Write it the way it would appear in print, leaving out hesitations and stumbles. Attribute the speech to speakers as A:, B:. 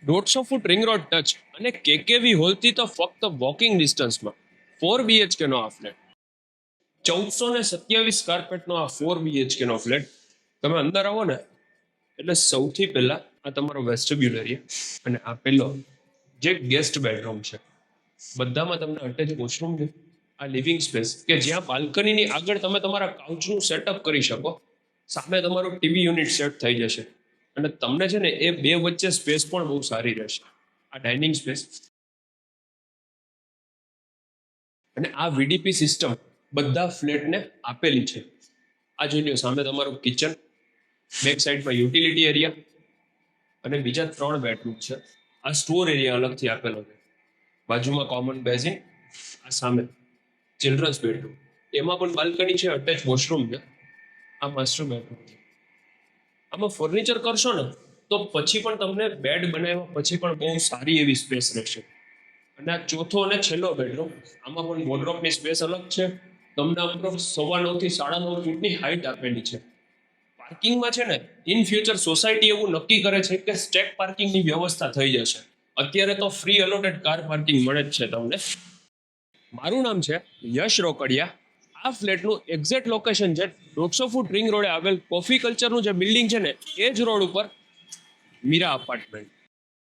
A: 150 foot ring road touch અને KKV હોલથી તો ફક્ત વોકિંગ ડિસ્ટન્સમાં 4 BHK નો આ ફ્લેટ. 1427 કાર્પેટનો આ 4 BHK નો ફ્લેટ. તમે અંદર આવો ને એટલે સૌથી પહેલા આ તમારો વેસ્ટિબ્યુલ એરિયા અને આ પેલો જે ગેસ્ટ બેડરૂમ છે. બધામાં તમને અટેચ વોશરૂમ છે. આ લિવિંગ સ્પેસ કે જ્યાં બાલ્કનીની આગળ તમે તમારા કાઉચનું સેટઅપ કરી શકો. સામે તમારું ટીવી યુનિટ સેટ થઈ જશે અને તમને છે ને એ બે વચ્ચે સ્પેસ પણ બહુ સારી રહેશે. આ ડાઇનિંગ સ્પેસ અને આ વીડીપી સિસ્ટમ બધા ફ્લેટને આપેલી છે. આ જોઈ લો સામે તમારું કિચન, બેક સાઈડમાં યુટિલિટી એરિયા અને બીજા 3 બેડરૂમ છે. આ સ્ટોર એરિયા અલગથી આપેલો છે. બાજુમાં કોમન બેઝિન, આ સામે ચિલ્ડ્રન્સ બેડરૂમ, એમાં પણ બાલ્કની છે, અટેચ વોશરૂમ છે. આ માસ્ટર બેડરૂમ છે. આમાં ફર્નિચર કરશો ને તો પછી પણ તમને બેડ બનાવ્યા પછી પણ બહુ સારી એવી સ્પેસ રહેશે. અને આ ચોથો અને છેલ્લો બેડરૂમ, આમાં પણ વોર્ડરોબની સ્પેસ અલગ છે. તમને અપ્રોક્સ 9.5 થી 9.5 ફૂટની હાઈટ આપેલી છે. પાર્કિંગમાં છે ને ઇન ફ્યુચર સોસાયટી એવું નક્કી કરે છે કે સ્ટેક પાર્કિંગની વ્યવસ્થા થઈ જશે. અત્યારે તો ફ્રી અલોટેડ કાર પાર્કિંગ મળે જ છે તમને. મારું નામ છે યશ રોકડિયા. આ ફ્લેટનું એક્ઝેક્ટ લોકેશન છે 150 ફૂટ રિંગ રોડે આવેલ કોફી કલ્ચરનું જે બિલ્ડિંગ છે ને એ જ રોડ ઉપર મીરા અપાર્ટમેન્ટ.